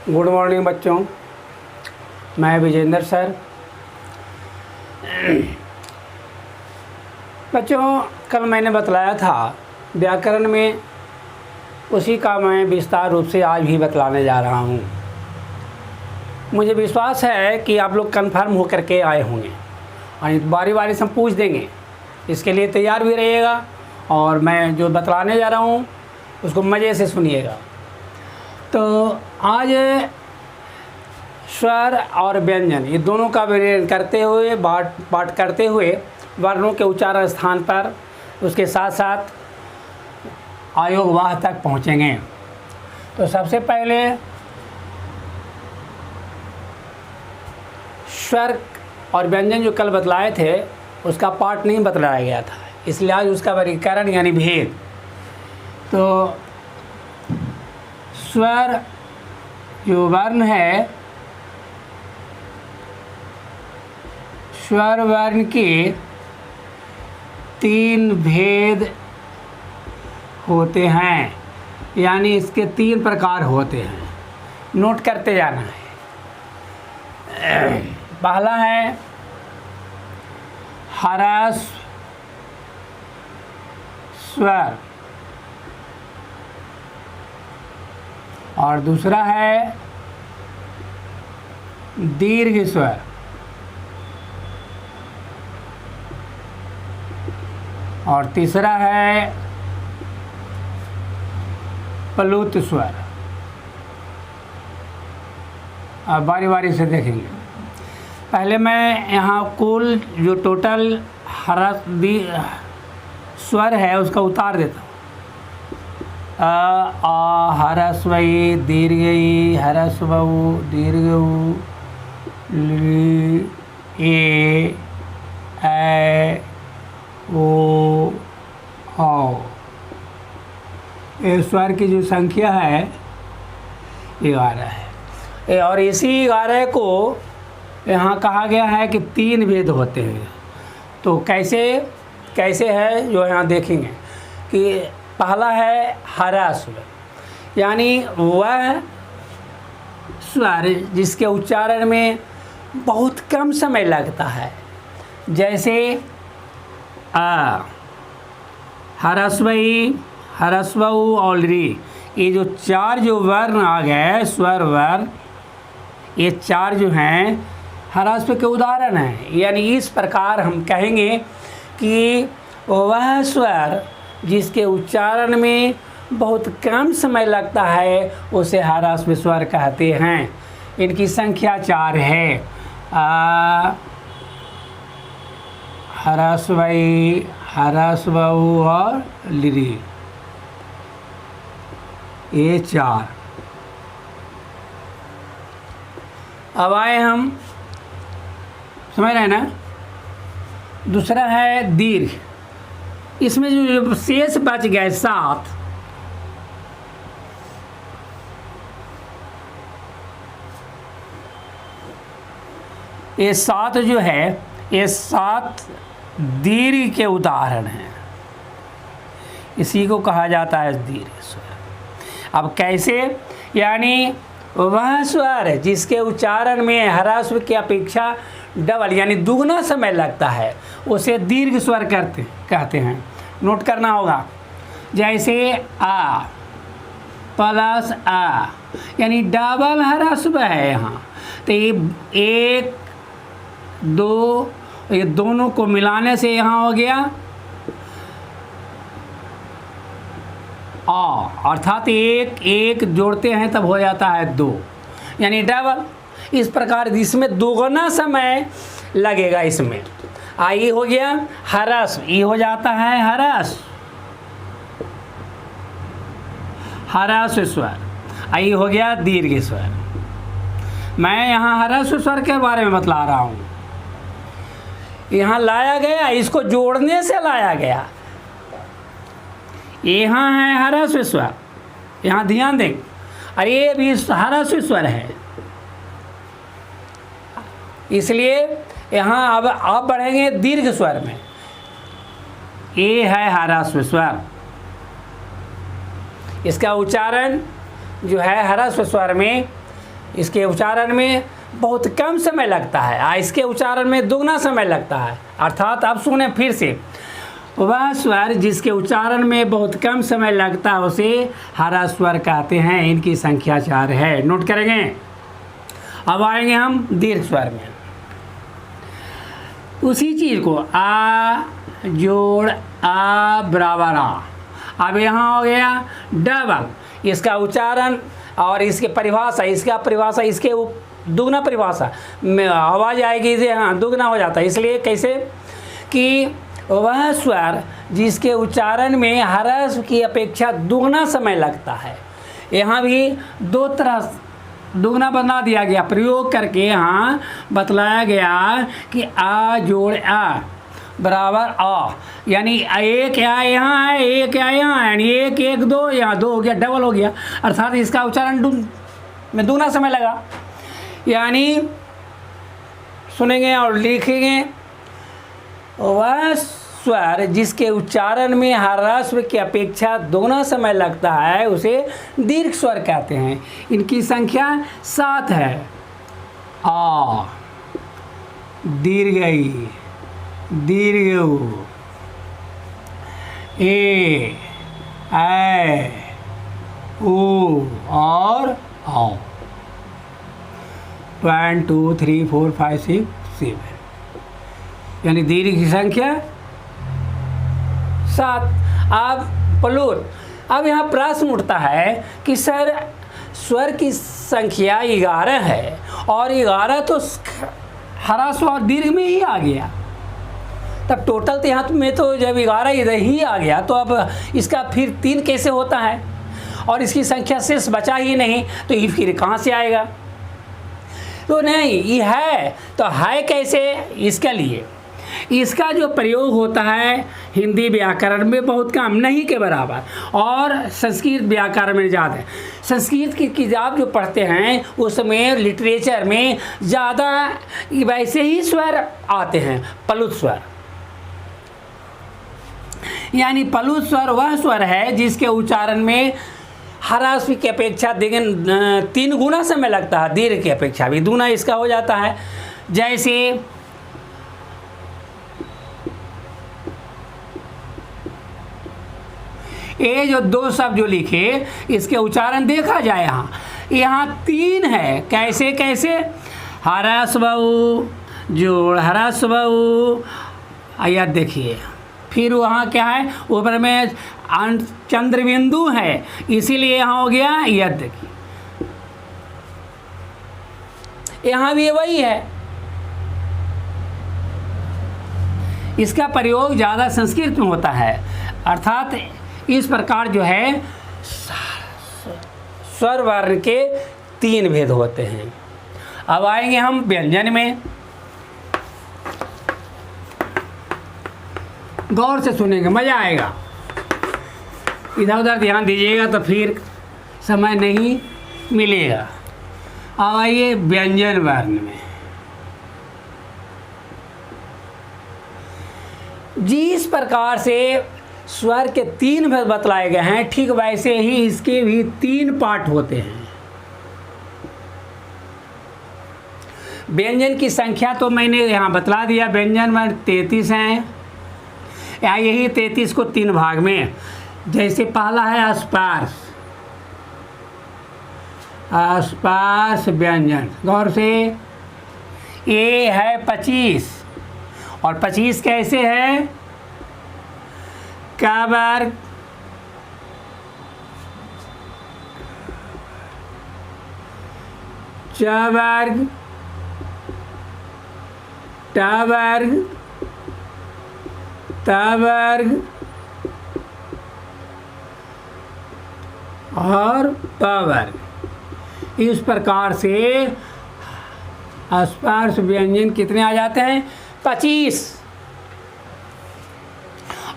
Good morning बच्चों, मैं Vijendra sir. बच्चों, कल मैंने बतलाया था व्याकरण में, उसी का मैं विस्तार रूप से आज भी बतलाने जा रहा हूँ। मुझे विश्वास है कि आप लोग कन्फर्म होकर के आए होंगे और बारी बारी से हम पूछ देंगे, इसके लिए तैयार भी रहिएगा और मैं जो बतलाने जा रहा हूँ उसको मज़े से सुनिएगा। तो आज स्वर और व्यंजन ये दोनों का वर्णन करते हुए पाठ करते हुए वर्णों के उच्चारण स्थान पर उसके साथ साथ आयोग वाह तक पहुँचेंगे। तो सबसे पहले स्वर और व्यंजन जो कल बतलाए थे उसका पाठ नहीं बतलाया गया था, इसलिए आज उसका वर्गीकरण यानी भेद। तो स्वर जो वर्ण है, स्वर वर्ण के 3 भेद होते हैं, यानी इसके 3 प्रकार होते हैं। नोट करते जाना है। पहला है ह्रस्व स्वर और दूसरा है दीर्घ स्वर और तीसरा है प्लुत स्वर। अब बारी बारी से देखेंगे। पहले मैं यहाँ कुल जो टोटल स्वर है उसका उतार देता हूँ। आ ह्रस्व ई, दीर्घ ई, ह्रस्व उ, दीर्घ उ, ए, ऐ, ओ, औ। ये स्वर की जो संख्या है 11 है और इसी 11 को यहाँ कहा गया है कि 3 भेद होते हैं। तो कैसे है जो यहाँ देखेंगे कि पहला है ह्रस्व, यानी वह स्वर जिसके उच्चारण में बहुत कम समय लगता है, जैसे आ, ह्रस्व ई, ह्रस्व उ और री। ये जो 4 जो वर्ण आ गए स्वर वर्ण, ये 4 जो हैं ह्रस्व के उदाहरण हैं। यानी इस प्रकार हम कहेंगे कि वह स्वर जिसके उच्चारण में बहुत कम समय लगता है उसे ह्रस्व स्वर कहते हैं। इनकी संख्या 4 है। ह्रस्व ई, ह्रस्व उ और ली, ये 4। अब आए हम, समझ रहे हैं ना। दूसरा है दीर्घ। इसमें जो शेष बच गए 7, ये 7 जो है, ये 7 दीर्घ के उदाहरण हैं। इसी को कहा जाता है दीर्घ स्वर। अब कैसे, यानी वह स्वर जिसके उच्चारण में ह्रस्व की अपेक्षा डबल यानी दुगना समय लगता है उसे दीर्घ स्वर कहते हैं। नोट करना होगा। जैसे आ प्लस आ, यानी डबल ह्रस्व है यहाँ। तो ये 1 2, ये दोनों को मिलाने से यहाँ हो गया आ, अर्थात 1 जोड़ते हैं तब हो जाता है 2, यानी डबल। इस प्रकार इसमें दोगुना समय लगेगा। इसमें आई हो गया ह्रस्व, ई हो जाता है ह्रस्व स्वर, आई हो गया दीर्घ स्वर। मैं यहाँ ह्रस्व स्वर के बारे में बतला रहा हूँ। यहाँ लाया गया, इसको जोड़ने से लाया गया। यहाँ है ह्रस्व स्वर, यहाँ ध्यान दें, और ये भी ह्रस्व स्वर है, इसलिए यहाँ अब आप बढ़ेंगे दीर्घ स्वर में। ये है ह्रस्व स्वर, इसका उच्चारण जो है ह्रस्व स्वर में इसके उच्चारण में बहुत कम समय लगता है, इसके उच्चारण में दुगना समय लगता है। अर्थात अब सुने फिर से, वह स्वर जिसके उच्चारण में बहुत कम समय लगता है उसे हरा स्वर कहते हैं। इनकी संख्या 4 है। नोट करेंगे। अब आएंगे हम दीर्घ स्वर में। उसी चीज़ को आ जोड़ आ बराबर आ, अब यहाँ हो गया डबल। इसका उच्चारण और इसके परिभाषा, इसका परिभाषा, इसके दुगना परिभाषा में आवाज़ आएगी इसे, हाँ दुगना हो जाता है। इसलिए कैसे कि वह स्वर जिसके उच्चारण में ह्रस्व की अपेक्षा दुगना समय लगता है। यहाँ भी दो तरह दुगना बना दिया गया प्रयोग करके, यहाँ बतलाया गया कि आ जोड़ आ बराबर आ, यानी एक आ यहाँ है, एक आ यहाँ है, यानी एक एक दो, यहाँ दो हो गया, डबल हो गया। अर्थात इसका उच्चारण में दुगना समय लगा। यानी सुनेंगे और लिखेंगे, वह स्वर जिसके उच्चारण में ह्रस्व की अपेक्षा दोगुना समय लगता है उसे दीर्घ स्वर कहते हैं। इनकी संख्या 7 है। आ दीर्घ ई, दीर्घ ऊ, ए ऊ और औ। 1 2 3 4 5 6 7, यानी दीर्घ की संख्या 7। अब प्लूत, अब यहाँ प्रश्न उठता है कि सर स्वर की संख्या 11 है और 11 तो ह्रस्व और दीर्घ में ही आ गया, तब टोटल तो यहाँ में तो जब 11 इधर ही आ गया तो अब इसका फिर 3 कैसे होता है, और इसकी संख्या शेष बचा ही नहीं, तो ये फिर कहाँ से आएगा? तो नहीं, ये है तो है कैसे? इसके लिए इसका जो प्रयोग होता है हिंदी व्याकरण में बहुत कम, नहीं के बराबर, और संस्कृत व्याकरण में ज़्यादा है। संस्कृत की किताब जो पढ़ते हैं उसमें लिटरेचर में ज़्यादा वैसे ही स्वर आते हैं, प्लुत स्वर। यानी प्लुत स्वर वह स्वर है जिसके उच्चारण में ह्रस्व की अपेक्षा 3 गुना समय लगता है, दीर्घ की अपेक्षा भी दूना इसका हो जाता है। जैसे ये जो 2 शब्द जो लिखे इसके उच्चारण देखा जाए, यहाँ 3 है। कैसे कैसे? ह्रस्व ऊ जोड़ ह्रस्व ऊ, या देखिए फिर वहाँ क्या है, ऊपर में चंद्र बिंदु है, इसीलिए यहाँ हो गया यद। देखिए यहाँ भी वही है। इसका प्रयोग ज़्यादा संस्कृत में होता है। अर्थात इस प्रकार जो है स्वर वर्ण के 3 भेद होते हैं। अब आएंगे हम व्यंजन में। गौर से सुनेंगे, मज़ा आएगा। इधर उधर ध्यान दीजिएगा तो फिर समय नहीं मिलेगा। अब आइए व्यंजन वर्ण में। जिस प्रकार से स्वर के 3 भेद बतलाए गए हैं, ठीक वैसे ही इसके भी 3 पार्ट होते हैं। व्यंजन की संख्या तो मैंने यहाँ बतला दिया, व्यंजन में 33 हैं, या यही 33 को 3 भाग में। जैसे पहला है स्पर्श, स्पर्श व्यंजन। गौर से, ये है 25, और 25 कैसे है? का वर्ग च वर्ग ट वर्ग त वर्ग और प वर्ग। इस प्रकार से स्पर्श व्यंजन कितने आ जाते हैं? 25।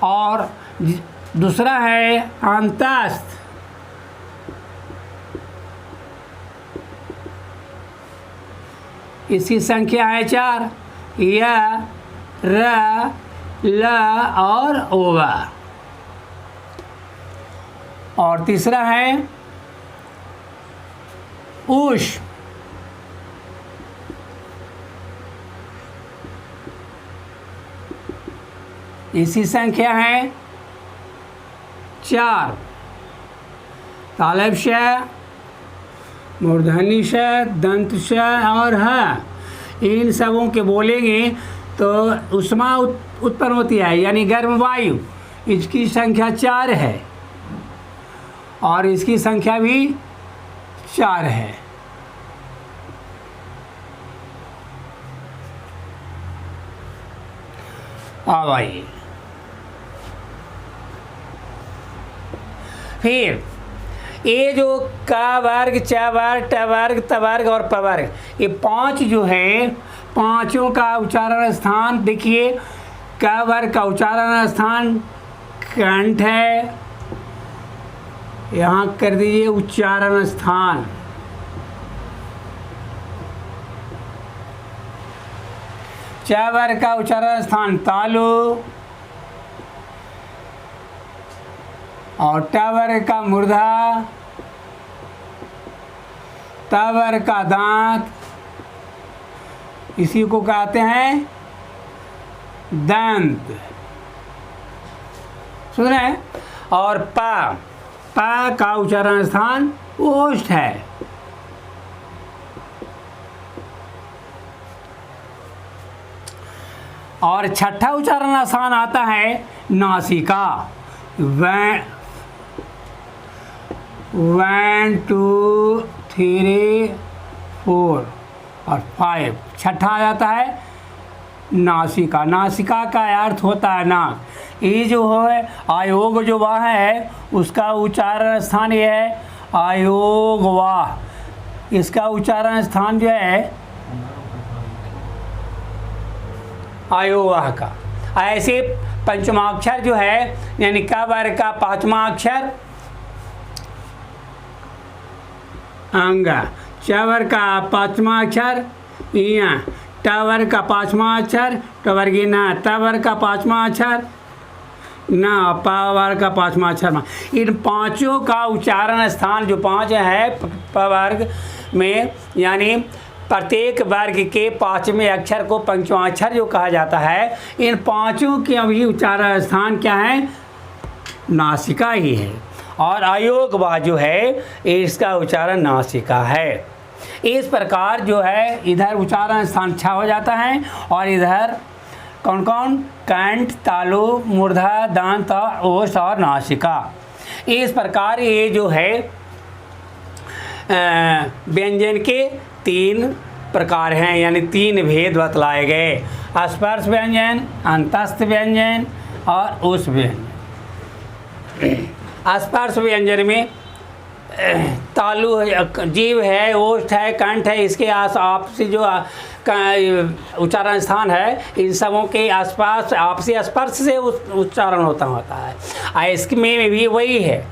और दूसरा है अंतस्थ, इसकी संख्या है 4, य र ल और ओवा। और तीसरा है उष, इसकी संख्या है 4। तालब श, मूर्धनी श, दंत श और ह, इन सबों के बोलेंगे तो उष्मा उत्पन्न होती है, यानी गर्म वायु। इसकी संख्या 4 है और इसकी संख्या भी 4 है। अब आइए फिर ये जो क वर्ग, च वर्ग, ट वर्ग, त वर्ग और प वर्ग, ये 5 जो है, पांचों का उच्चारण स्थान देखिए। क वर्ग का उच्चारण स्थान कंठ है, यहाँ कर दीजिए उच्चारण स्थान। च वर्ग का उच्चारण स्थान तालु और ट वर्ग का मूर्धा, त वर्ग का दांत, इसी को कहते हैं दंत। सुन रहे हैं? और प का उच्चारण स्थान ओष्ठ है। और छठा उच्चारण स्थान आता है नासिका। 1 2 3 4 और 5, छठा आ जाता है नासिका। नासिका का अर्थ होता है नाक। ये जो है आयोग जो वाह है, उसका उच्चारण स्थान ये है आयोग वाह। इसका उच्चारण स्थान जो है आयोवाह का। ऐसे पंचमाक्षर जो है, यानी क वर्ग का 5वां अक्षर अंगा, च वर्ग का 5वां अक्षर इया, ट वर्ग का 5वां अक्षर टवर्गी न, त वर्ग का 5वां अक्षर न, प वर्ग का 5वां अक्षर। इन पांचों का उच्चारण स्थान जो 5 है प वर्ग में, यानी प्रत्येक वर्ग के 5वें अक्षर को पंचवां अक्षर जो कहा जाता है। इन पांचों के अभी उच्चारण स्थान क्या है? नासिका ही है। और आयोग वाह जो है, इसका उच्चारण नासिका है। इस प्रकार जो है इधर उच्चारण स्थान 6 हो जाता है और इधर कौन कौन? कंठ, तालु, मूर्धा, दांत, ओष्ठ और नासिका। इस प्रकार ये जो है व्यंजन के 3 प्रकार हैं, यानी 3 भेद बतलाए गए। स्पर्श व्यंजन, अंतस्थ व्यंजन और उस व्यंजन। स्पर्श व्यंजन में तालु जीव है, ओष्ठ है, कंठ है, इसके आपसी जो उच्चारण स्थान है, इन सबों के आसपास आपसी स्पर्श से उच्चारण होता है। इसमें भी वही है,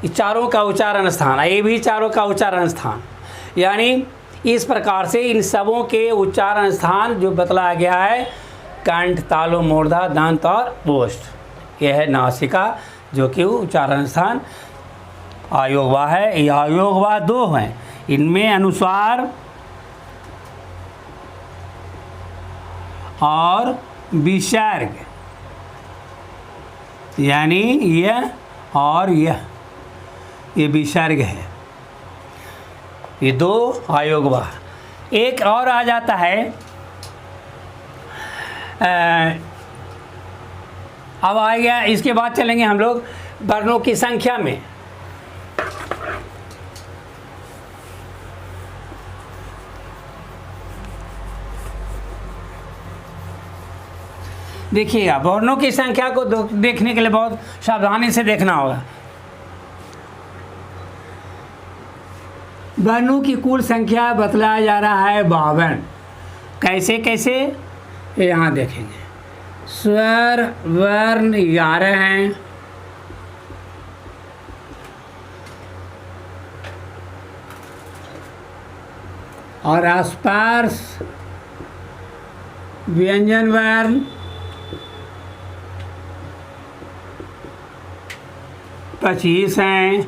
चारों का उच्चारण स्थान, ये भी चारों का उच्चारण स्थान। यानी इस प्रकार से इन सबों के उच्चारण स्थान जो बतलाया गया है, कंठ, तालु, मूर्धा, दंत और ओष्ठ। यह है नासिका, जो कि उच्चारण स्थान आयोगवाह है। ये आयोगवाह 2 हैं, इनमें अनुस्वार और विसर्ग, यानी यह और यह, ये विसर्ग है। ये 2 आयोगवाह। एक और आ जाता है, अब आ गया, इसके बाद चलेंगे हम लोग वर्णों की संख्या में। देखिएगा, वर्णों की संख्या को देखने के लिए बहुत सावधानी से देखना होगा। वर्णों की कुल संख्या बतलाया जा रहा है 52। कैसे कैसे यहाँ देखेंगे। स्वर वर्ण 11 हैं, और स्पर्श व्यंजन वर्ण 25 हैं,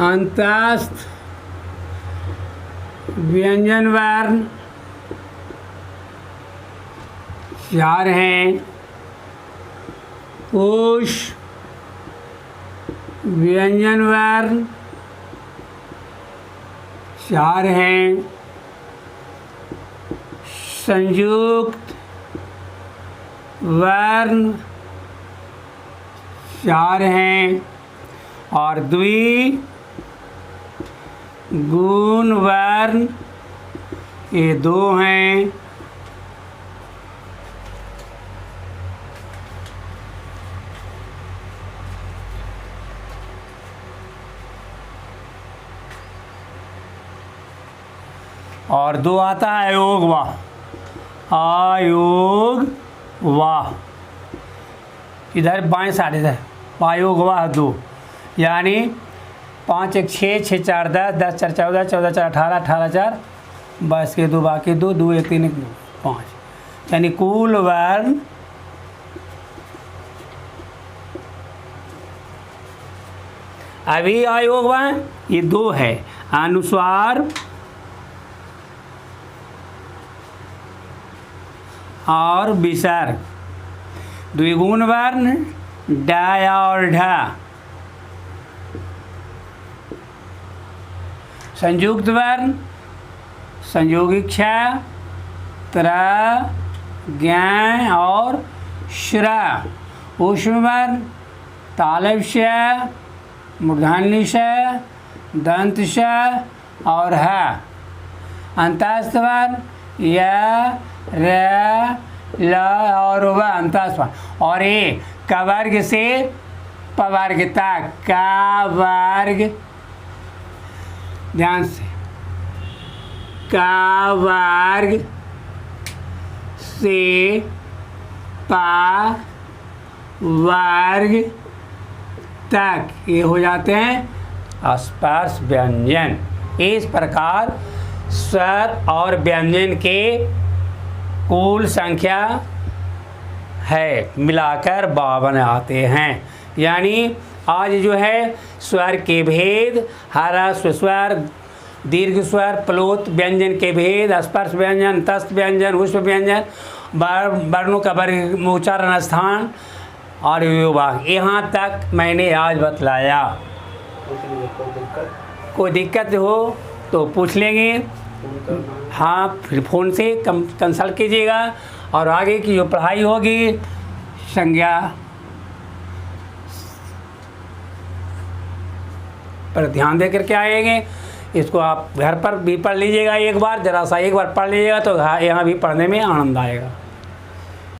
अंतस्थ व्यंजन वर्ण 4 हैं पुष व्यंजन वर्ण, 4 हैं संयुक्त वर्ण, 4 हैं और द्विगुण वर्ण ये 2 हैं। और 2 आता है अयोग वाह, आयोग वाह, इधर बाएं साइड इधर आयोग वाह 2, यानी 5 1 6 6 4 10 10 4 14 14 4 18 18 4 बस के 2 बाकी 2 2 1 3 1 5, यानी कुल वर्ण अभी आयोग वाह ये 2 है। अनुस्वार और विसर्ग, द्विगुण वर्ण ड और ढ, संयुक्त वर्ण संयोगिक क्ष त्र ज्ञ और श्र, ऊष्म वर्ण तालव्य श मूर्धन्य श दंत श और ह, अंतस्थ वर्ण य र ल और व अंतस्थ वर्ण, और ये क वर्ग से प वर्ग तक, क वर्ग ध्यान से, क वर्ग से प वर्ग तक ये हो जाते हैं स्पर्श व्यंजन। इस प्रकार स्वर और व्यंजन के कुल संख्या है मिलाकर 52 आते हैं। यानी आज जो है स्वर के भेद, ह्रस्व स्वर, दीर्घ स्वर, प्लोत व्यंजन के भेद, स्पर्श व्यंजन, तस्थ व्यंजन, ऊष्म व्यंजन, वर्णों का वर्ग उच्चारण स्थान और विभाग, यहाँ तक मैंने आज बतलाया। कोई दिक्कत हो तो पूछ लेंगे, हाँ फिर फ़ोन से कंसल्ट कीजिएगा और आगे की जो पढ़ाई होगी संज्ञा पर ध्यान दे करके आएंगे। इसको आप घर पर भी पढ़ लीजिएगा, एक बार ज़रा सा एक बार पढ़ लीजिएगा तो यहाँ भी पढ़ने में आनंद आएगा।